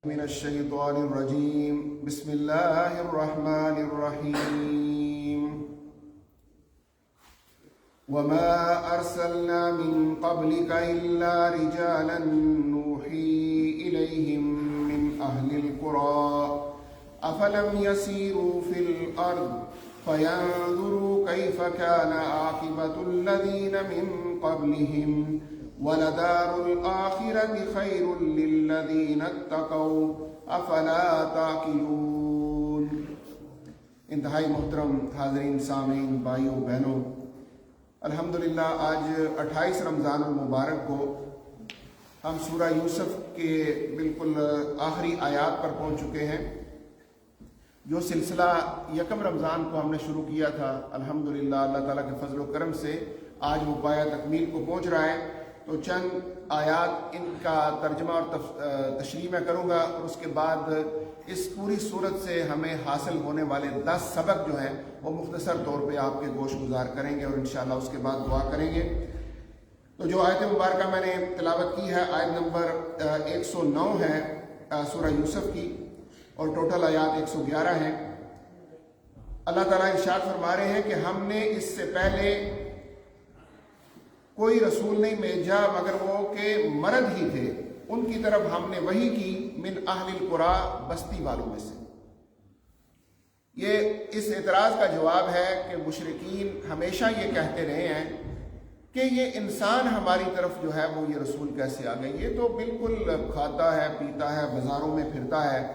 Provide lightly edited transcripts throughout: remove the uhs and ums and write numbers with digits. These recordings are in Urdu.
من الشيطان الرجيم بسم الله الرحمن الرحيم وما أرسلنا من قبلك إلا رجالا نوحي إليهم من أهل القرى أفلم يسيروا في الأرض فينظروا كيف كان عاقبة الذين من قبلهم وَلَدَارُ الْآخِرَةِ خَيْرٌ لِّلَّذِينَ اتَّقَوْا أَفَلَا تَعْقِلُونَ۔ انتہائی محترم حاضرین، سامعین، بھائیوں، بہنوں، الحمدللہ آج 28 رمضان المبارک کو ہم سورہ یوسف کے بالکل آخری آیات پر پہنچ چکے ہیں۔ جو سلسلہ یکم رمضان کو ہم نے شروع کیا تھا، الحمدللہ اللہ تعالیٰ کے فضل و کرم سے آج وہ پایہ تکمیل کو پہنچ رہا ہے۔ تو چند آیات ان کا ترجمہ اور تشریح میں کروں گا، اور اس کے بعد اس پوری صورت سے ہمیں حاصل ہونے والے 10 سبق جو ہیں وہ مختصر طور پہ آپ کے گوش گزار کریں گے، اور انشاءاللہ اس کے بعد دعا کریں گے۔ تو جو آیت مبارکہ میں نے تلاوت کی ہے، آیت نمبر 109 ہے سورہ یوسف کی، اور ٹوٹل آیات 111 ہیں۔ اللہ تعالیٰ ارشاد فرما رہے ہیں کہ ہم نے اس سے پہلے کوئی رسول نہیں بھیجا مگر وہ کہ مرد ہی تھے، ان کی طرف ہم نے وحی کی من اہل القریٰ، بستی والوں میں سے۔ یہ اس اعتراض کا جواب ہے کہ مشرکین ہمیشہ یہ کہتے رہے ہیں کہ یہ انسان ہماری طرف جو ہے وہ یہ رسول کیسے آ گئے، یہ تو بالکل کھاتا ہے پیتا ہے بازاروں میں پھرتا ہے،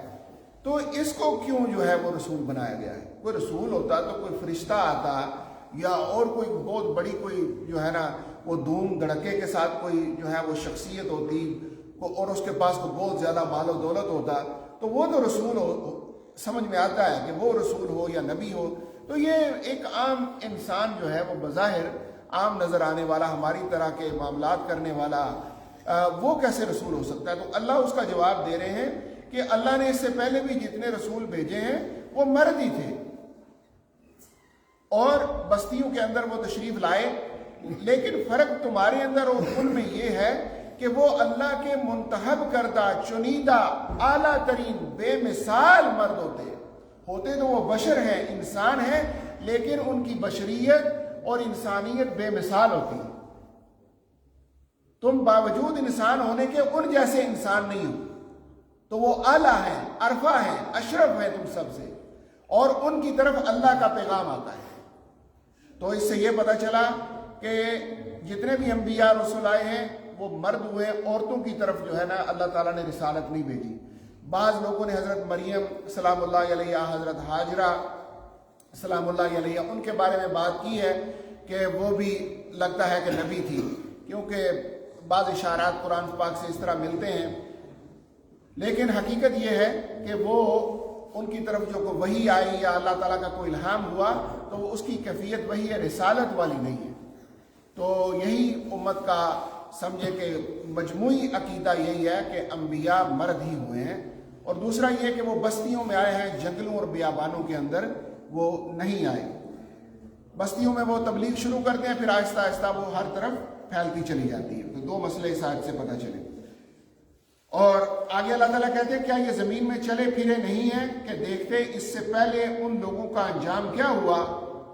تو اس کو کیوں جو ہے وہ رسول بنایا گیا ہے؟ کوئی رسول ہوتا تو کوئی فرشتہ آتا، یا اور کوئی بہت بڑی کوئی جو ہے نا وہ دھوم دھڑکے کے ساتھ کوئی جو ہے وہ شخصیت ہوتی، اور اس کے پاس کو بہت زیادہ مال و دولت ہوتا، تو وہ تو رسول ہو، سمجھ میں آتا ہے کہ وہ رسول ہو یا نبی ہو۔ تو یہ ایک عام انسان جو ہے وہ بظاہر عام نظر آنے والا، ہماری طرح کے معاملات کرنے والا، وہ کیسے رسول ہو سکتا ہے؟ تو اللہ اس کا جواب دے رہے ہیں کہ اللہ نے اس سے پہلے بھی جتنے رسول بھیجے ہیں وہ مرد ہی تھے، اور بستیوں کے اندر وہ تشریف لائے، لیکن فرق تمہارے اندر اور ان میں یہ ہے کہ وہ اللہ کے منتخب کردہ، چنیدہ، اعلیٰ ترین، بے مثال مرد ہوتے تو وہ بشر ہیں، انسان ہیں، لیکن ان کی بشریت اور انسانیت بے مثال ہوتی ہے۔ تم باوجود انسان ہونے کے ان جیسے انسان نہیں ہو، تو وہ اعلیٰ ہیں، عرفہ ہیں، اشرف ہیں تم سب سے، اور ان کی طرف اللہ کا پیغام آتا ہے۔ تو اس سے یہ پتہ چلا کہ جتنے بھی انبیاء رسول آئے ہیں وہ مرد ہوئے، عورتوں کی طرف جو ہے نا اللہ تعالیٰ نے رسالت نہیں بھیجی۔ بعض لوگوں نے حضرت مریم سلام اللہ علیہ، حضرت ہاجرہ سلام اللہ علیہ، ان کے بارے میں بات کی ہے کہ وہ بھی لگتا ہے کہ نبی تھی، کیونکہ بعض اشارات قرآن پاک سے اس طرح ملتے ہیں، لیکن حقیقت یہ ہے کہ وہ ان کی طرف جو کوئی وحی آئی یا اللہ تعالیٰ کا کوئی الہام ہوا تو اس کی کیفیت وہی ہے، رسالت والی نہیں ہے۔ تو یہی امت کا سمجھے کہ مجموعی عقیدہ یہی ہے کہ انبیاء مرد ہی ہوئے ہیں، اور دوسرا یہ کہ وہ بستیوں میں آئے ہیں، جنگلوں اور بیابانوں کے اندر وہ نہیں آئے۔ بستیوں میں وہ تبلیغ شروع کرتے ہیں، پھر آہستہ آہستہ وہ ہر طرف پھیلتی چلی جاتی ہے۔ تو 2 مسئلے اس آیت سے پتہ چلے۔ اور آگے اللہ تعالیٰ کہتے ہیں کیا یہ زمین میں چلے پھرے نہیں ہیں کہ دیکھتے اس سے پہلے ان لوگوں کا انجام کیا ہوا،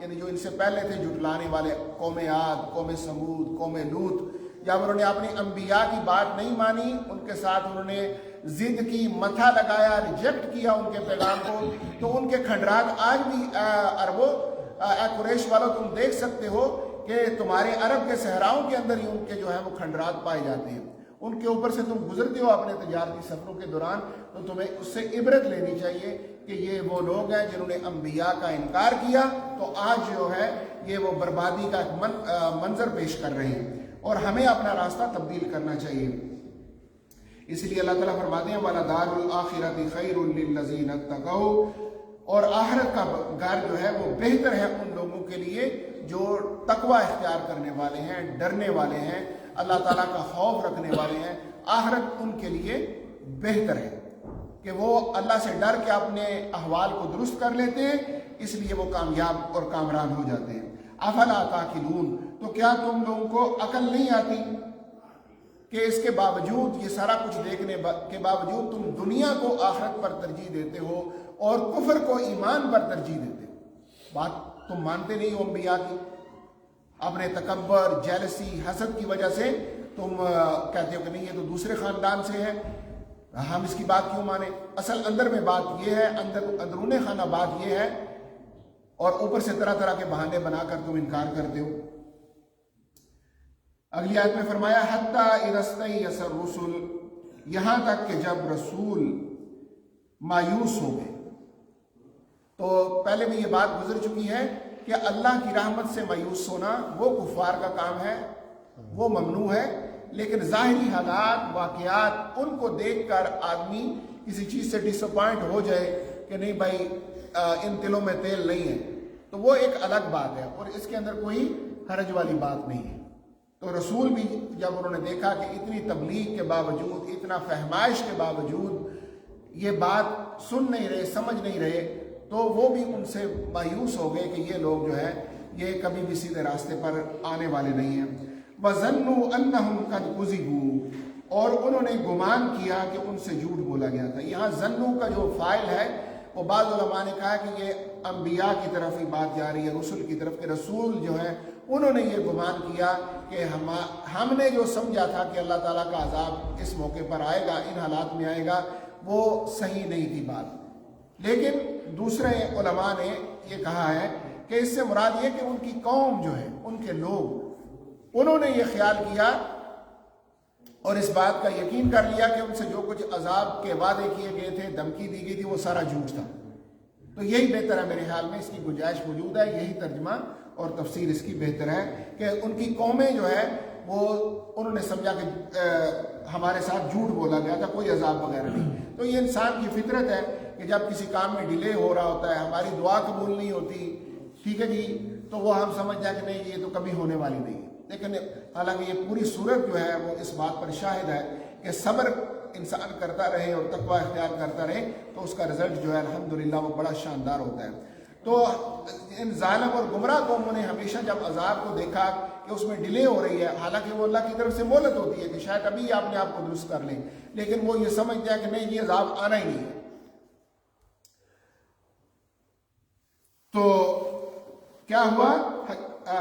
یعنی جو ان سے پہلے تھے جھٹلانے والے، قوم عاد، قوم سمود، قوم لوط، جب انہوں نے اپنی انبیاء کی بات نہیں مانی، ان کے ساتھ انہوں نے ضد کی، متھا لگایا، ریجیکٹ کیا ان کے پیغام کو، تو ان کے کھنڈرات آج بھی عربوں، اے قریش والوں، تم دیکھ سکتے ہو کہ تمہارے عرب کے صحراؤں کے اندر ہی ان کے جو ہے وہ کھنڈرات پائے جاتے ہیں۔ ان کے اوپر سے تم گزرتے ہو اپنے تجارتی سفروں کے دوران، تو تمہیں اس سے عبرت لینی چاہیے کہ یہ وہ لوگ ہیں جنہوں نے انبیاء کا انکار کیا، تو آج جو ہے یہ وہ بربادی کا ایک منظر پیش کر رہے ہیں، اور ہمیں اپنا راستہ تبدیل کرنا چاہیے۔ اس لیے اللہ تعالیٰ فرماتے ہیں وَلَدَارُ الْآخِرَةِ خَيْرٌ لِّلَّذِينَ اتَّقَوْا، اور آخرت کا گھر جو ہے وہ بہتر ہے ان لوگوں کے لیے جو تقوی اختیار کرنے والے ہیں، ڈرنے والے ہیں، اللہ تعالیٰ کا خوف رکھنے والے ہیں۔ آخرت ان کے لیے بہتر ہے کہ وہ اللہ سے ڈر کے اپنے احوال کو درست کر لیتے ہیں، اس لیے وہ کامیاب اور کامران ہو جاتے ہیں۔ افلا تعقلون، تو کیا تم لوگوں کو عقل نہیں آتی؟ کہ اس کے باوجود یہ سارا کچھ دیکھنے کے باوجود تم دنیا کو آخرت پر ترجیح دیتے ہو اور کفر کو ایمان پر ترجیح دیتے ہو۔ بات تم مانتے نہیں ہو انبیاء کی، اپنے تکبر، جیلسی، حسد کی وجہ سے تم کہتے ہو کہ نہیں یہ تو دوسرے خاندان سے ہے، ہم اس کی بات کیوں مانیں؟ اصل اندر میں بات یہ ہے، اندرون خانہ بات یہ ہے، اور اوپر سے طرح طرح کے بہانے بنا کر تم انکار کرتے ہو۔ اگلی آیت میں فرمایا حتیٰ اذا استیأس الرسل، یہاں تک کہ جب رسول مایوس ہو گئے۔ تو پہلے بھی یہ بات گزر چکی ہے کہ اللہ کی رحمت سے مایوس ہونا وہ کفار کا کام ہے، وہ ممنوع ہے، لیکن ظاہری حالات، واقعات، ان کو دیکھ کر آدمی کسی چیز سے ڈس اپوائنٹ ہو جائے کہ نہیں بھائی ان تلوں میں تیل نہیں ہے، تو وہ ایک الگ بات ہے، اور اس کے اندر کوئی حرج والی بات نہیں ہے۔ تو رسول بھی جب انہوں نے دیکھا کہ اتنی تبلیغ کے باوجود، اتنا فہمائش کے باوجود یہ بات سن نہیں رہے، سمجھ نہیں رہے، تو وہ بھی ان سے مایوس ہو گئے کہ یہ لوگ جو ہے یہ کبھی بھی سیدھے راستے پر آنے والے نہیں ہیں۔ وَظَنُّوا أَنَّهُمْ قَدْ كُذِبُوا، اور انہوں نے گمان کیا کہ ان سے جھوٹ بولا گیا تھا۔ یہاں ظنّوا کا جو فاعل ہے وہ بعض علماء نے کہا کہ یہ انبیاء کی طرف ہی بات جا رہی ہے، رسول کی طرف، کہ رسول جو ہے انہوں نے یہ گمان کیا کہ ہم نے جو سمجھا تھا کہ اللہ تعالیٰ کا عذاب اس موقع پر آئے گا، ان حالات میں آئے گا، وہ صحیح نہیں تھی بات۔ لیکن دوسرے علماء نے یہ کہا ہے کہ اس سے مراد یہ کہ ان کی قوم جو ہے، ان کے لوگ، انہوں نے یہ خیال کیا اور اس بات کا یقین کر لیا کہ ان سے جو کچھ عذاب کے وعدے کیے گئے تھے، دھمکی دی گئی تھی، وہ سارا جھوٹ تھا۔ تو یہی بہتر ہے میرے خیال میں، اس کی گنجائش موجود ہے، یہی ترجمہ اور تفسیر اس کی بہتر ہے کہ ان کی قومیں جو ہے وہ انہوں نے سمجھا کہ ہمارے ساتھ جھوٹ بولا گیا تھا، کوئی عذاب وغیرہ نہیں۔ تو یہ انسان کی فطرت ہے کہ جب کسی کام میں ڈیلے ہو رہا ہوتا ہے، ہماری دعا قبول نہیں ہوتی، ٹھیک ہے جی، تو وہ ہم سمجھ جائیں کہ نہیں یہ تو کبھی ہونے والی نہیں ہے۔ لیکن حالانکہ یہ پوری صورت جو ہے وہ اس بات پر شاہد ہے کہ صبر انسان کرتا رہے اور تقوی اختیار کرتا رہے تو اس کا رزلٹ جو ہے الحمدللہ وہ بڑا شاندار ہوتا ہے۔ تو ان ظالم اور گمراہ قوموں نے ہمیشہ جب عذاب کو دیکھا کہ اس میں ڈیلے ہو رہی ہے، حالانکہ وہ اللہ کی طرف سے مہلت ہوتی ہے کہ شاید ابھی آپ نے آپ کو درست کر لیں، لیکن وہ یہ سمجھتے ہیں کہ نہیں یہ عذاب آنا ہی نہیں ہے۔ تو کیا ہوا؟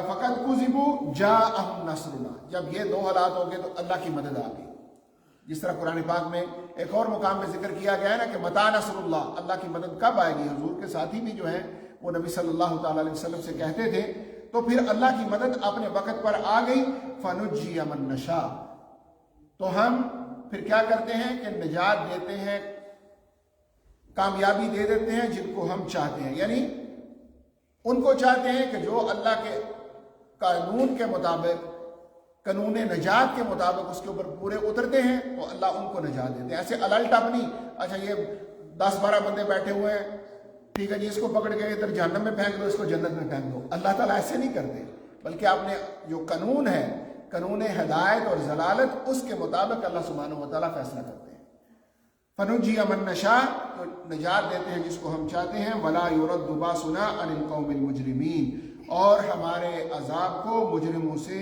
فقط کذبوا جاءہم نصرنا، جب یہ دو حالات ہو گئے تو اللہ کی مدد آ گئی۔ جس طرح قرآن پاک میں ایک اور مقام میں ذکر کیا گیا ہے نا کہ متى نصر اللہ، اللہ کی مدد کب آئے گی؟ حضور کے ساتھی بھی جو ہیں وہ نبی صلی اللہ تعالی علیہ وسلم سے کہتے تھے، تو پھر اللہ کی مدد اپنے وقت پر آ گئی، فنجی من نشاء، تو ہم پھر کیا کرتے ہیں کہ نجات دیتے ہیں، کامیابی دے دیتے ہیں جن کو ہم چاہتے ہیں، یعنی ان کو چاہتے ہیں کہ جو اللہ کے قانون کے مطابق، قانون نجات کے مطابق اس کے اوپر پورے اترتے ہیں تو اللہ ان کو نجات دیتے ہیں۔ ایسے الٹ اپنی اچھا یہ 10-12 بندے بیٹھے ہوئے ہیں، ٹھیک ہے جی، اس کو پکڑ کے ادھر جہنم میں پھینک دو، اس کو جنت میں پھینک دو۔ اللہ تعالیٰ ایسے نہیں کرتے، بلکہ آپ نے جو قانون ہے، قانون ہدایت اور ضلالت، اس کے مطابق اللہ سبحانہ و تعالیٰ فیصلہ کرتے ہیں۔ فنجی من نشاء، تو نجات دیتے ہیں جس کو ہم چاہتے ہیں، ولا یرد باسنا عن القوم المجرمین، اور ہمارے عذاب کو مجرموں سے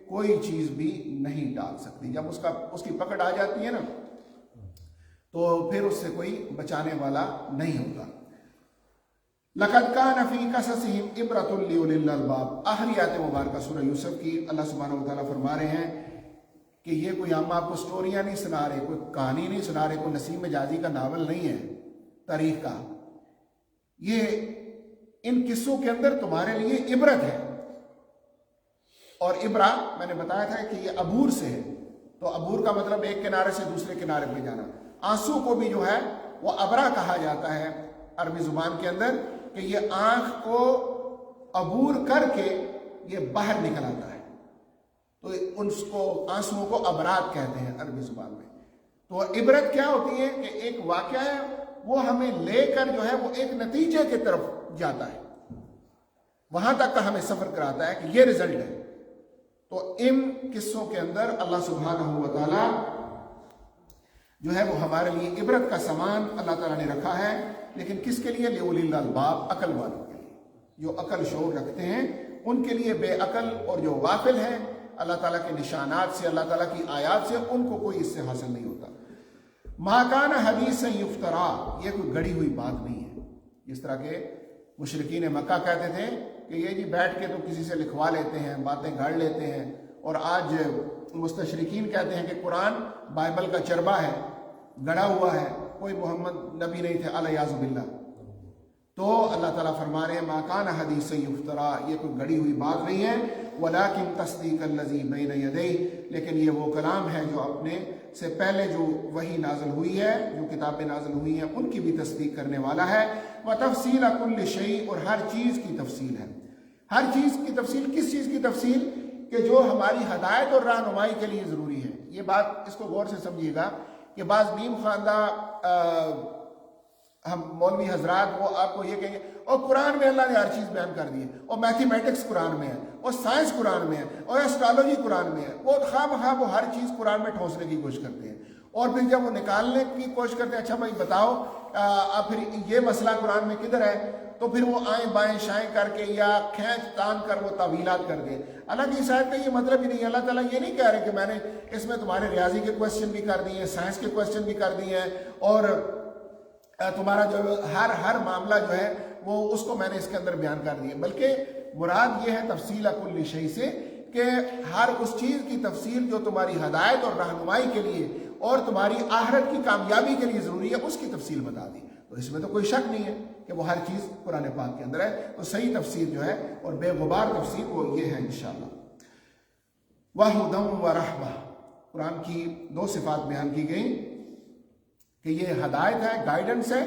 کوئی چیز بھی نہیں ڈال سکتی۔ جب اس کی پکڑ آ جاتی ہے نا تو پھر اس سے کوئی بچانے والا نہیں ہوتا۔ لَقَدْ كَانَ فِي قَصَصِهِمْ عِبْرَةٌ لِأُولِي الْأَلْبَابِ، آخری آیت مبارکہ سورہ یوسف کی، اللہ سبحانہ و تعالیٰ فرما رہے ہیں کہ یہ کوئی ہم آپ کو سٹوریاں نہیں سنا رہے، کوئی کہانی نہیں سنا رہے، کوئی نسیم مجازی کا ناول نہیں ہے تاریخ کا، یہ ان قصوں کے اندر تمہارے لیے عبرت ہے۔ اور عبرہ میں نے بتایا تھا کہ یہ عبور سے ہے، تو عبور کا مطلب ایک کنارے سے دوسرے کنارے پہ جانا۔ آنسو کو بھی جو ہے وہ عبرہ کہا جاتا ہے عربی زبان کے اندر، کہ یہ آنکھ کو عبور کر کے یہ باہر نکل آتا ہے، تو اس کو آنسوؤں کو عبرات کہتے ہیں عربی زبان میں۔ تو عبرت کیا ہوتی ہے کہ ایک واقعہ ہے وہ ہمیں لے کر جو ہے وہ ایک نتیجے کی طرف جاتا ہے، وہاں تک کا ہمیں سفر کراتا ہے کہ یہ رزلٹ ہے۔ تو ان قصوں کے اندر اللہ سبحانہ و تعالیٰ جو ہے وہ ہمارے لیے عبرت کا سامان اللہ تعالیٰ نے رکھا ہے، لیکن کس کے لیے؟ لِأُولِي الْأَلْبَابِ، عقل والوں کے لیے، جو عقل شعور رکھتے ہیں ان کے لیے۔ بے عقل اور جو غافل ہیں اللہ تعالیٰ کے نشانات سے، اللہ تعالیٰ کی آیات سے، ان کو کوئی اس سے حاصل نہیں ہوتا۔ ما کان حدیث یفترا، یہ کوئی گڑی ہوئی بات نہیں ہے، جس طرح کے مشرکین مکہ کہتے تھے کہ یہ جی بیٹھ کے تو کسی سے لکھوا لیتے ہیں، باتیں گھڑ لیتے ہیں، اور آج مستشرقین کہتے ہیں کہ قرآن بائبل کا چربا ہے، گڑا ہوا ہے، کوئی محمد نبی نہیں تھے الیاذ باللہ۔ تو اللہ تعالیٰ فرما رہے ہیں ما کان حدیث یفترا، یہ کوئی گڑی ہوئی بات نہیں ہے، ولکن تصدیق الذی بین یدیہ، لیکن یہ وہ کلام ہے جو اپنے سے پہلے جو وحی نازل ہوئی ہے، جو کتابیں نازل ہوئی ہیں، ان کی بھی تصدیق کرنے والا ہے، وتفصیل کل شیء، اور ہر چیز کی تفصیل ہے۔ ہر چیز کی تفصیل، کس چیز کی تفصیل؟ کہ جو ہماری ہدایت اور رہنمائی کے لیے ضروری ہے۔ یہ بات اس کو غور سے سمجھیے گا کہ بعض نیم خواندہ ہم مولوی حضرات وہ آپ کو یہ کہیں گے اور قرآن میں اللہ نے ہر چیز بیان کر دی ہے، اور میتھمیٹکس قرآن میں ہے، اور سائنس قرآن میں ہے، اور ایسٹرالوجی قرآن میں ہے، وہ خواہ مخواہ وہ ہر چیز قرآن میں ٹھونسنے کی کوشش کرتے ہیں، اور پھر جب وہ نکالنے کی کوشش کرتے ہیں اچھا بھائی بتاؤ پھر یہ مسئلہ قرآن میں کدھر ہے، تو پھر وہ آئیں بائیں شائیں کر کے یا کھینچ تان کر وہ تعویلات کر دیں۔ اللہ کی شاید کا یہ مطلب ہی نہیں ہے، اللہ تعالیٰ یہ نہیں کہہ رہے کہ میں نے اس میں تمہارے ریاضی کے کویسچن بھی کر دیے ہیں، سائنس کے کویسچن بھی کر دیے ہیں، اور تمہارا جو ہر معاملہ جو ہے وہ اس کو میں نے اس کے اندر بیان کر دیا، بلکہ مراد یہ ہے تفصیل کل شیء سے کہ ہر اس چیز کی تفصیل جو تمہاری ہدایت اور رہنمائی کے لیے اور تمہاری آخرت کی کامیابی کے لیے ضروری ہے، اس کی تفصیل بتا دی۔ تو اس میں تو کوئی شک نہیں ہے کہ وہ ہر چیز قرآن پاک کے اندر ہے، تو صحیح تفسیر جو ہے اور بے غبار تفسیر وہ یہ ہے انشاءاللہ۔ وَهُدًى وَرَحْمَةً، قرآن کی دو صفات بیان کی گئیں کہ یہ ہدایت ہے، گائیڈنس ہے،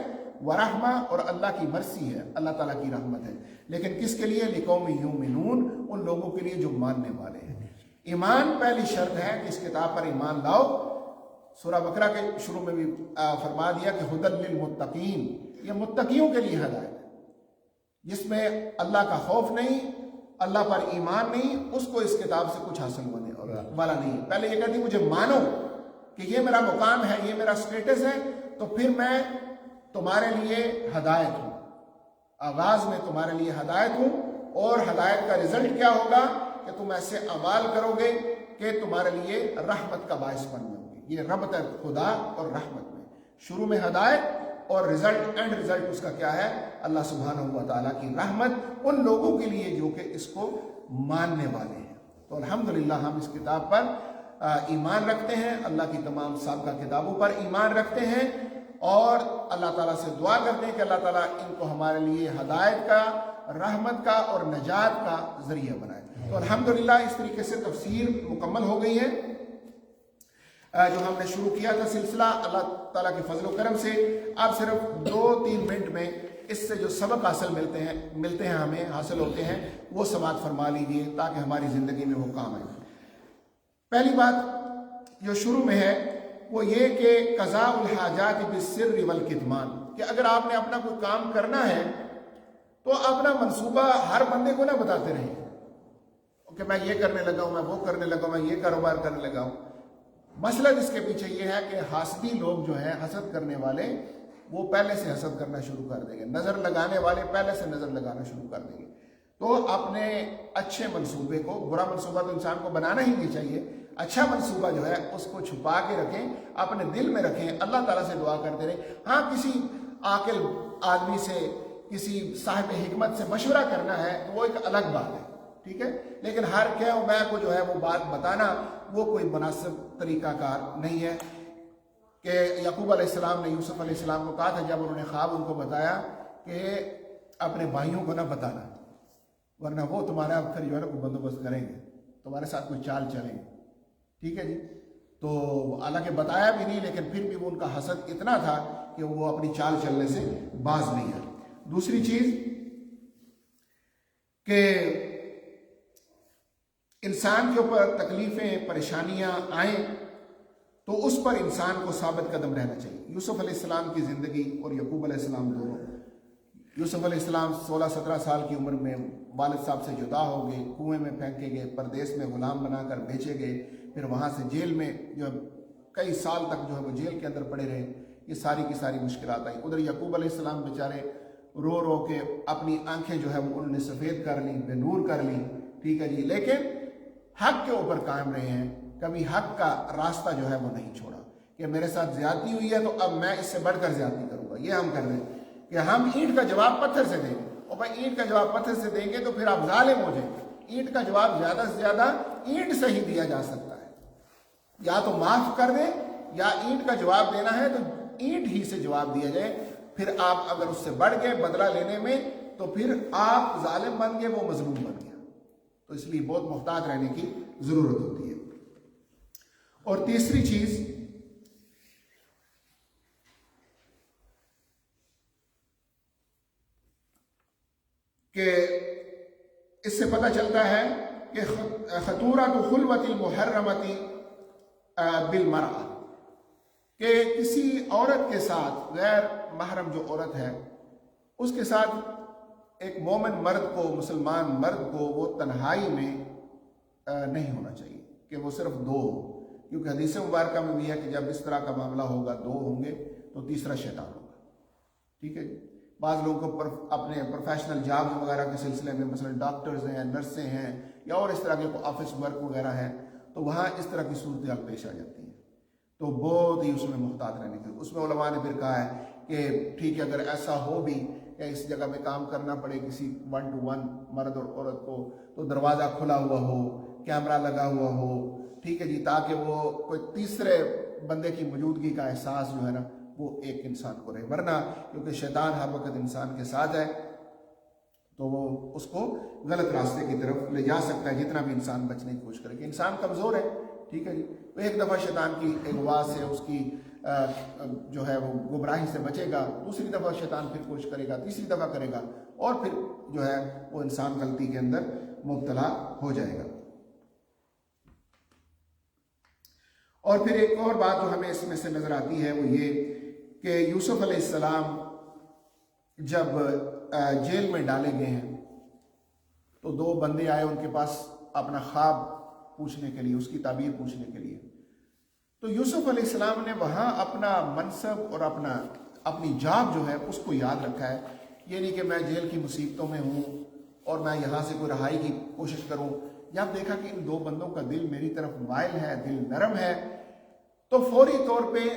ورحمہ، اور اللہ کی مرسی ہے، اللہ تعالیٰ کی رحمت ہے، لیکن کس کے لیے؟ لِقَوْمٍ یُؤْمِنُونَ، ان لوگوں کے لیے جو ماننے والے ہیں۔ ایمان پہلی شرط ہے کہ اس کتاب پر ایمان لاؤ۔ سورہ بقرہ کے شروع میں بھی فرما دیا کہ ہدی للمتقین، یہ متقیوں کے لیے ہدایت ہے، جس میں اللہ کا خوف نہیں، اللہ پر ایمان نہیں، اس کو اس کتاب سے کچھ حاصل ہونے والا نہیں۔ پہلے یہ کہتی مجھے مانو کہ یہ میرا مقام ہے، یہ میرا سٹیٹس ہے، تو پھر میں تمہارے لیے ہدایت ہوں، آغاز میں تمہارے لیے ہدایت ہوں، اور ہدایت کا رزلٹ کیا ہوگا کہ تم ایسے اعمال کرو گے کہ تمہارے لیے رحمت کا باعث بن جاؤ گے۔ یہ ربط ہے خدا اور رحمت میں، شروع میں ہدایت اور رزلٹ، اینڈ رزلٹ اس کا کیا ہے؟ اللہ سبحانہ و تعالیٰ کی رحمت ان لوگوں کے لیے جو کہ اس کو ماننے والے ہیں۔ تو الحمدللہ ہم اس کتاب پر ایمان رکھتے ہیں، اللہ کی تمام سابقہ کتابوں پر ایمان رکھتے ہیں، اور اللہ تعالیٰ سے دعا کرتے ہیں کہ اللہ تعالیٰ ان کو ہمارے لیے ہدایت کا، رحمت کا اور نجات کا ذریعہ بنائے۔ تو الحمدللہ اس طریقے سے تفسیر مکمل ہو گئی ہے۔ جو ہم نے شروع کیا تھا سلسلہ، اللہ تعالیٰ کے فضل و کرم سے اب صرف 2-3 منٹ میں اس سے جو سبق حاصل ملتے ہیں ہمیں حاصل ہوتے ہیں، وہ سماعت فرما لیجیے تاکہ ہماری زندگی میں وہ کام آئے۔ پہلی بات جو شروع میں ہے وہ یہ کہ قضاء الحاجات بالسر والکتمان، کہ اگر آپ نے اپنا کوئی کام کرنا ہے تو اپنا منصوبہ ہر بندے کو نہ بتاتے رہیں کہ میں یہ کرنے لگا ہوں، میں وہ کرنے لگا ہوں، میں یہ کاروبار کرنے لگا ہوں۔ مسئلہ اس کے پیچھے یہ ہے کہ حاسدی لوگ جو ہیں، حسد کرنے والے، وہ پہلے سے حسد کرنا شروع کر دیں گے، نظر لگانے والے پہلے سے نظر لگانا شروع کر دیں گے۔ تو اپنے اچھے منصوبے کو، برا منصوبہ تو انسان کو بنانا ہی نہیں چاہیے، اچھا منصوبہ جو ہے اس کو چھپا کے رکھیں، اپنے دل میں رکھیں، اللہ تعالیٰ سے دعا کرتے رہیں۔ ہاں کسی عاقل آدمی سے، کسی صاحب حکمت سے مشورہ کرنا ہے تو وہ ایک الگ بات ہے، ٹھیک ہے، لیکن ہر کہ میں کو جو ہے وہ بات بتانا وہ کوئی مناسب طریقہ کار نہیں ہے۔ کہ یعقوب علیہ السلام نے یوسف علیہ السلام کو کہا تھا جب انہوں نے خواب ان کو بتایا کہ اپنے بھائیوں کو نہ بتانا، ورنہ وہ تمہارا پھر جو ہے نا کوئی بندوبست کریں گے، تمہارے ساتھ کوئی چال چلیں گے، ٹھیک ہے جی۔ تو حالانکہ بتایا بھی نہیں، لیکن پھر بھی وہ ان کا حسد اتنا تھا کہ وہ اپنی چال چلنے سے باز نہیں ہے۔ دوسری چیز کہ انسان کے اوپر تکلیفیں، پریشانیاں آئیں تو اس پر انسان کو ثابت قدم رہنا چاہیے۔ یوسف علیہ السلام کی زندگی اور یعقوب علیہ السلام دونوں، یوسف علیہ السلام 16-17 سال کی عمر میں والد صاحب سے جدا ہو گئے، کنویں میں پھینکے گئے، پردیس میں غلام بنا کر بیچے گئے، پھر وہاں سے جیل میں جو ہے کئی سال تک جو ہے وہ جیل کے اندر پڑے رہے، یہ ساری کی ساری مشکلات آئیں۔ ادھر یعقوب علیہ السلام بیچارے رو رو کے اپنی آنکھیں جو ہے وہ انہوں نے سفید کر لیں، بے نور کر لیں، ٹھیک ہے جی، لیکن حق کے اوپر قائم رہے ہیں، کبھی حق کا راستہ جو ہے وہ نہیں چھوڑا کہ میرے ساتھ زیادتی ہوئی ہے تو اب میں اس سے بڑھ کر زیادتی کروں گا۔ یہ ہم کر رہے ہیں کہ ہم اینٹ کا جواب پتھر سے دیں گے، اور بھائی اینٹ کا جواب پتھر سے دیں گے تو پھر آپ ظالم ہو جائیں گے۔ اینٹ کا جواب زیادہ سے زیادہ اینٹ سے ہی دیا جا سکتا ہے، یا تو معاف کر دیں یا اینٹ کا جواب دینا ہے تو اینٹ ہی سے جواب دیا جائے۔ پھر آپ اگر اس سے بڑھ گئے بدلہ لینے میں تو پھر آپ ظالم بن گئے، وہ مظلوم بن گیا۔ تو اس لیے بہت محتاط رہنے کی ضرورت ہوتی ہے۔ اور تیسری چیز کہ اس سے پتہ چلتا ہے کہ خطورۃ خلوۃ المحرمۃ بالمرأة، کہ کسی عورت کے ساتھ، غیر محرم جو عورت ہے اس کے ساتھ ایک مومن مرد کو، مسلمان مرد کو وہ تنہائی میں نہیں ہونا چاہیے کہ وہ صرف دو ہو، کیونکہ حدیث مبارکہ میں بھی ہے کہ جب اس طرح کا معاملہ ہوگا، دو ہوں گے تو تیسرا شیطان ہوگا۔ ٹھیک ہے جی۔ بعض لوگوں کو اپنے پروفیشنل جاب وغیرہ کے سلسلے میں، مثلا ڈاکٹرز ہیں، نرسیں ہیں، یا اور اس طرح کے آفس ورک وغیرہ ہے، تو وہاں اس طرح کی صورتحال پیش آ جاتی ہے، تو بہت ہی اس میں محتاط رہنے کی۔ اس میں علماء نے پھر کہا ہے کہ ٹھیک ہے اگر ایسا ہو بھی کہ اس جگہ میں کام کرنا پڑے کسی 1 to 1 مرد اور عورت کو، تو دروازہ کھلا ہوا ہو، کیمرہ لگا ہوا ہو، ٹھیک ہے جی، تاکہ وہ کوئی تیسرے بندے کی موجودگی کا احساس جو ہے نا وہ ایک انسان کو رہے، ورنہ کیونکہ شیطان ہر وقت انسان کے ساتھ ہے تو وہ اس کو غلط راستے کی طرف لے جا سکتا ہے، جتنا بھی انسان بچنے کی کوشش کرے کہ انسان کمزور ہے۔ ٹھیک ہے جی، تو ایک دفعہ شیطان کی اغوا سے، اس کی جو ہے وہ گمراہی سے بچے گا، دوسری دفعہ شیطان پھر کوشش کرے گا، تیسری دفعہ کرے گا، اور پھر جو ہے وہ انسان غلطی کے اندر مبتلا ہو جائے گا۔ اور پھر ایک اور بات جو ہمیں اس میں سے نظر آتی ہے وہ یہ کہ یوسف علیہ السلام جب جیل میں ڈالے گئے ہیں تو 2 بندے آئے ان کے پاس اپنا خواب پوچھنے کے لیے، اس کی تعبیر پوچھنے کے لیے۔ تو یوسف علیہ السلام نے وہاں اپنا منصب اور اپنی جاب جو ہے اس کو یاد رکھا ہے، یہ نہیں کہ میں جیل کی مصیبتوں میں ہوں اور میں یہاں سے کوئی رہائی کی کوشش کروں۔ جب دیکھا کہ ان 2 بندوں کا دل میری طرف مائل ہے، دل نرم ہے، تو فوری طور پہ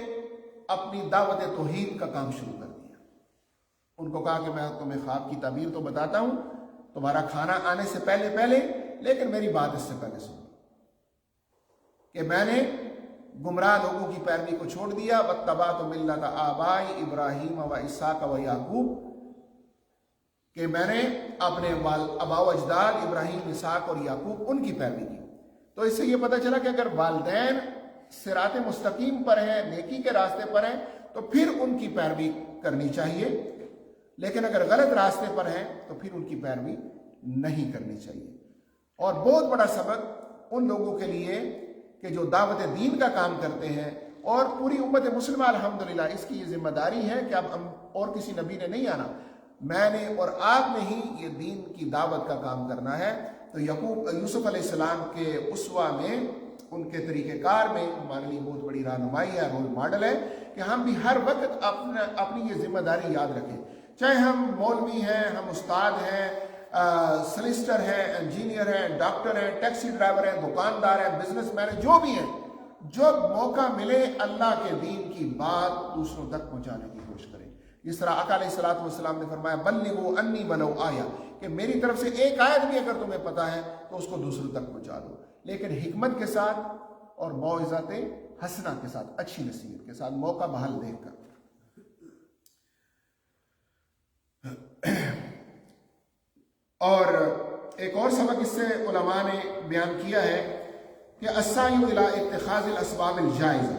اپنی دعوت توحید کا کام شروع کر دیا۔ ان کو کہا کہ میں تمہیں خواب کی تعبیر تو بتاتا ہوں تمہارا کھانا آنے سے پہلے، لیکن میری بات اس سے پہلے سنو کہ میں نے گمراہ لوگوں کی پیروی کو چھوڑ دیا، واتبعت ملت آبائی ابراہیم و اسحاق و یعقوب، کہ میں نے اپنے آباء و اجداد ابراہیم، اسحاق اور یعقوب ان کی پیروی کی۔ تو اس سے یہ پتہ چلا کہ اگر والدین صراط مستقیم پر ہیں، نیکی کے راستے پر ہیں، تو پھر ان کی پیروی کرنی چاہیے، لیکن اگر غلط راستے پر ہیں تو پھر ان کی پیروی نہیں کرنی چاہیے۔ اور بہت بڑا سبق ان لوگوں کے لیے کہ جو دعوت دین کا کام کرتے ہیں، اور پوری امت مسلمہ الحمدللہ اس کی یہ ذمہ داری ہے کہ اب اور کسی نبی نے نہیں آنا، میں نے اور آپ نے ہی یہ دین کی دعوت کا کام کرنا ہے۔ تو یوسف علیہ السلام کے اسوہ میں، ان کے طریقہ کار میں ہمارے لیے بہت بڑی رہنمائی ہے، رول ماڈل ہے کہ ہم بھی ہر وقت اپنی یہ ذمہ داری یاد رکھیں، چاہے ہم مولوی ہیں، ہم استاد ہیں، سلسٹر ہیں، انجینئر ہیں، ڈاکٹر ہیں، ٹیکسی ڈرائیور ہیں، دکاندار ہیں، بزنس مین ہیں، جو بھی ہیں، جب موقع ملے اللہ کے دین کی بات دوسروں تک پہنچانے کی کوشش کریں۔ جس طرح آقا علیہ الصلوۃ والسلام نے فرمایا بلغوا انی ولو آیہ، کہ میری طرف سے ایک آیت بھی اگر تمہیں پتہ ہے تو اس کو دوسروں تک پہنچا دو، لیکن حکمت کے ساتھ اور موعظۃ حسنہ کے ساتھ، اچھی نصیحت کے ساتھ، موقع بحال دیکھ کر۔ اور ایک اور سبق اس سے علماء نے بیان کیا ہے کہ السعی الی اتخاذ الاسباب الجائزہ،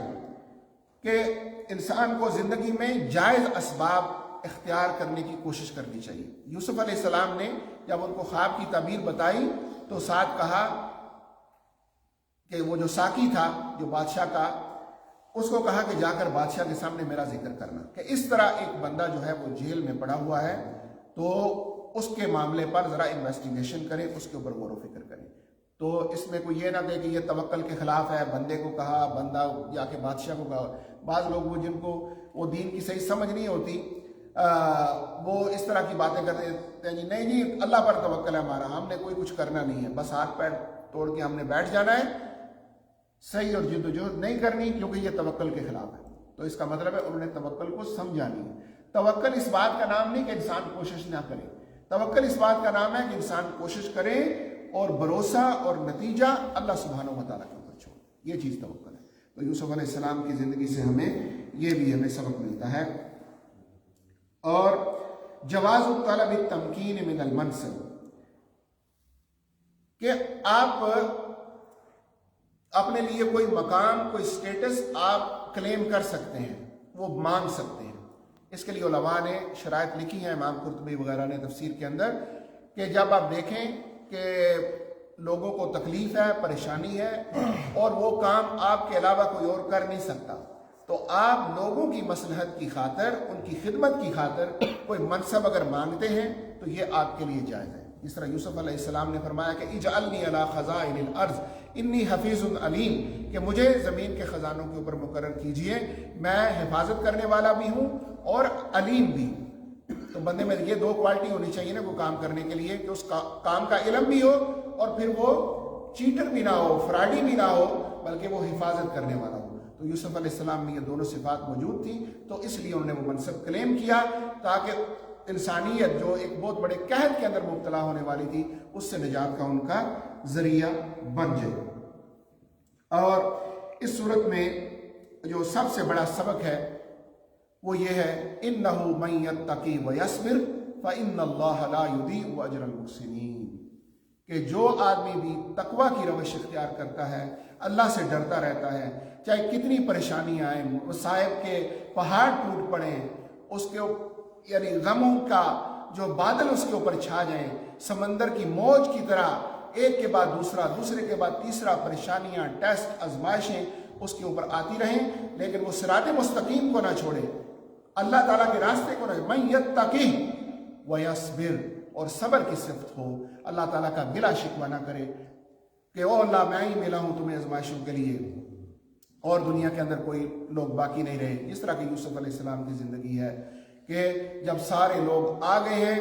کہ انسان کو زندگی میں جائز اسباب اختیار کرنے کی کوشش کرنی چاہیے۔ یوسف علیہ السلام نے جب ان کو خواب کی تعبیر بتائی تو ساتھ کہا کہ وہ جو ساقی تھا جو بادشاہ کا، اس کو کہا کہ جا کر بادشاہ کے سامنے میرا ذکر کرنا، کہ اس طرح ایک بندہ جو ہے وہ جیل میں پڑا ہوا ہے تو اس کے معاملے پر ذرا انویسٹیگیشن کریں، اس کے اوپر غور و فکر کریں۔ تو اس میں کوئی یہ نہ کہے کہ یہ توکل کے خلاف ہے، بندے کو کہا، بندہ جا کے بادشاہ کو کہا۔ بعض لوگ وہ جن کو وہ دین کی صحیح سمجھ نہیں ہوتی، وہ اس طرح کی باتیں کرتے ہیں، جی نہیں جی اللہ پر توکل ہے ہمارا، ہم نے کوئی کچھ کرنا نہیں ہے، بس ہاتھ پیر توڑ کے ہم نے بیٹھ جانا ہے، صحیح اور جد و جہد نہیں کرنی، کیونکہ یہ توکل کے خلاف ہے۔ تو اس کا مطلب ہے انہوں نے توکل کو سمجھا نہیں۔ توکل اس بات کا نام نہیں کہ انسان کوشش نہ کرے، توکل اس بات کا نام ہے کہ انسان کوشش کرے اور بھروسہ اور نتیجہ اللہ سبحانہ و تعالیٰ کے اوپر چھوڑے، یہ چیز توکل ہے۔ تو یوسف علیہ السلام کی زندگی سے یہ بھی ہمیں سبق ملتا ہے۔ اور جواز الطلب التمکین من المنصب، کہ آپ اپنے لیے کوئی مقام، کوئی سٹیٹس آپ کلیم کر سکتے ہیں، وہ مانگ سکتے ہیں۔ اس کے لیے علماء نے شرائط لکھی ہیں، امام قرطبی وغیرہ نے تفسیر کے اندر، کہ جب آپ دیکھیں کہ لوگوں کو تکلیف ہے، پریشانی ہے، اور وہ کام آپ کے علاوہ کوئی اور کر نہیں سکتا، تو آپ لوگوں کی مصلحت کی خاطر، ان کی خدمت کی خاطر کوئی منصب اگر مانگتے ہیں تو یہ آپ کے لیے جائز ہے۔ جس طرح یوسف علیہ السلام نے فرمایا کہ اجعلنی علی خزائن الارض انی حفیظ علیم، کہ مجھے زمین کے خزانوں کے اوپر مقرر کیجئے، میں حفاظت کرنے والا بھی ہوں اور علیم بھی۔ تو بندے میں یہ دو کوالٹی ہونی چاہیے نا وہ کام کرنے کے لیے، کہ اس کام کا علم بھی ہو اور پھر وہ چیٹر بھی نہ ہو، فراڈی بھی نہ ہو، بلکہ وہ حفاظت کرنے والا ہو۔ تو یوسف علیہ السلام میں یہ دونوں صفات موجود تھیں، تو اس لیے انہوں نے وہ منصب کلیم کیا، تاکہ انسانیت جو ایک بہت بڑے قحط کے اندر مبتلا ہونے والی تھی، اس سے نجات کا ان کا ذریعہ بن جائے۔ اور اس صورت میں جو سب سے بڑا سبق ہے وہ یہ ہے، اِنَّهُ مَن يَتَّقِ وَيَصْبِرْ فَإِنَّ اللَّهَ لَا يُضِيعُ أَجْرَ الْمُحْسِنِينَ، کہ جو آدمی بھی تقوی کی روش اختیار کرتا ہے، اللہ سے ڈرتا رہتا ہے، چاہے کتنی پریشانیاں آئیں، مصائب کے پہاڑ ٹوٹ پڑیں، اس کے یعنی غموں کا جو بادل اس کے اوپر چھا جائیں، سمندر کی موج کی طرح ایک کے بعد دوسرا، دوسرے کے بعد تیسرا پریشانیاں، ٹیسٹ، آزمائشیں اس کے اوپر آتی رہیں، لیکن وہ صراط مستقیم کو نہ چھوڑے، اللہ تعالیٰ کے راستے کو نہ، من یتقی ویصبر، اور صبر کی صفت ہو، اللہ تعالیٰ کا گلہ شکوہ نہ کرے کہ او اللہ میں ہی ملا ہوں تمہیں آزمائشوں کے لیے اور دنیا کے اندر کوئی لوگ باقی نہیں رہے۔ جس طرح کہ یوسف علیہ السلام کی زندگی ہے کہ جب سارے لوگ آ گئے ہیں،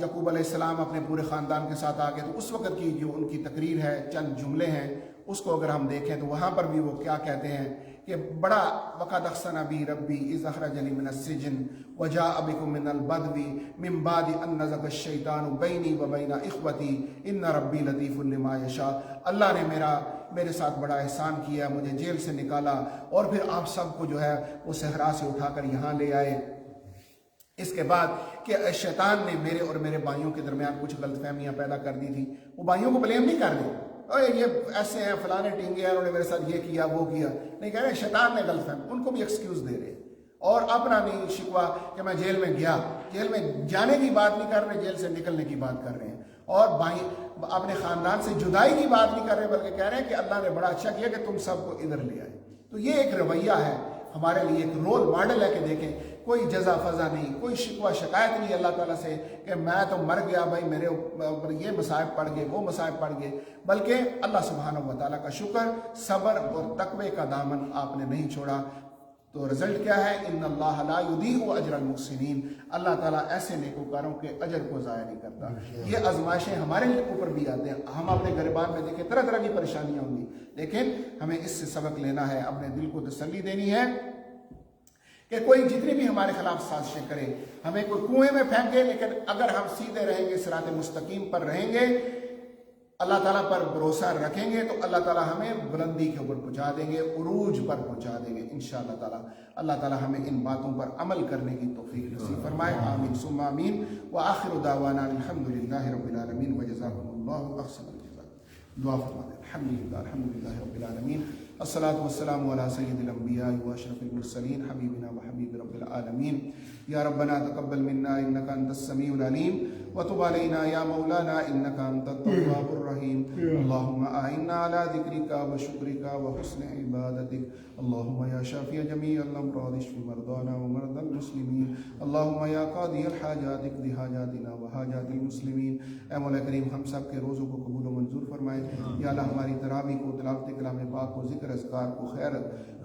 یعقوب علیہ السلام اپنے پورے خاندان کے ساتھ آ گئے، تو اس وقت کی جو ان کی تقریر ہے، چند جملے ہیں، اس کو اگر ہم دیکھیں تو وہاں پر بھی وہ کیا کہتے ہیں کہ بڑا وقد احسن بی ربی اذ اخرجنی من السجن وجاء بکم من البدو من بعد ان نزغ الشیطان بینی وبین اخوتی ان ربی لطیف لما یشاء، اللہ نے میرے ساتھ بڑا احسان کیا، مجھے جیل سے نکالا اور پھر آپ سب کو جو ہے وہ صحرا سے اٹھا کر یہاں لے آئے۔ اس کے بعد کہ شیطان نے میرے اور میرے بھائیوں کے درمیان کچھ غلط فہمیاں پیدا کر دی تھی، وہ بھائیوں کو بلیم نہیں کر رہے یہ ایسے ہیں فلانے ٹینگے ہیں، انہوں نے میرے ساتھ یہ کیا وہ کیا، نہیں کہہ رہے شیطان نے غلط فہمی، ان کو بھی ایکسکیوز دے رہے، اور اپنا نہیں شکوہ کہ میں جیل میں گیا، جیل میں جانے کی بات نہیں کر رہے، جیل سے نکلنے کی بات کر رہے ہیں، اور بھائی اپنے خاندان سے جدائی کی بات نہیں کر رہے، بلکہ کہہ رہے ہیں کہ اللہ نے بڑا اچھا کیا کہ تم سب کو ادھر لے آئے۔ تو یہ ایک رویہ ہے ہمارے لیے، ایک رول ماڈل ہے کہ دیکھیں کوئی جزا فضا نہیں، کوئی شکوہ شکایت نہیں اللہ تعالیٰ سے کہ میں تو مر گیا بھائی، میرے اوپر یہ مصائب پڑ گئے، وہ مصائب پڑ گئے، بلکہ اللہ سبحانہ و تعالیٰ کا شکر، صبر اور تقوی کا دامن آپ نے نہیں چھوڑا۔ تو رزلٹ کیا ہے؟ ان اللہ لا یضیع اجر المحسنین، اللہ تعالیٰ ایسے نیکوکاروں کے اجر کو ضائع نہیں کرتا۔ یہ آزمائشیں ہمارے اوپر بھی آتے ہیں، ہم اپنے گریبان میں دیکھیں طرح طرح کی پریشانیاں ہوں گی، لیکن ہمیں اس سے سبق لینا ہے، اپنے دل کو تسلی دینی ہے کہ کوئی جتنی بھی ہمارے خلاف سازشیں کرے، ہمیں کوئی کنویں میں پھینکے، لیکن اگر ہم سیدھے رہیں گے، صراط مستقیم پر رہیں گے، اللہ تعالیٰ پر بھروسہ رکھیں گے، تو اللہ تعالیٰ ہمیں بلندی کے اوپر پہنچا دیں گے، عروج پر پہنچا دیں گے انشاءاللہ تعالیٰ۔ اللہ تعالیٰ ہمیں ان باتوں پر عمل کرنے کی توفیق نصیب فرمائے، آمین ثم آمین، وآخر دعوانا الحمدللہ رب العالمین، وجزاکم اللہ احسن الجزاء۔ دعا فرمائے، الحمدللہ رب العالمین، الصلاۃ والسلام علی سید الانبیاء واشرف المرسلین، حبیبنا وحبیب رب العالمین، یا ربنا تقبل منا انک انت السمیع العلیم وتب علینا یا مولانا انک انت التواب الرحیم، اللہم اعنا علی ذکرک وشکرک وحسن عبادتک، اللہم یا شافی جمیع الامراض اشف مرضانا ومرضى المسلمین، اللہم یا قاضی الحاجات اقض حاجاتنا وحاجات المسلمین۔ اے مولا کریم ہم سب کے روزوں کو قبول و منظور فرمائے، یا اللہ ہماری تراویح کو، تلاوت کلام پاک کو، ذکر اذکار کو،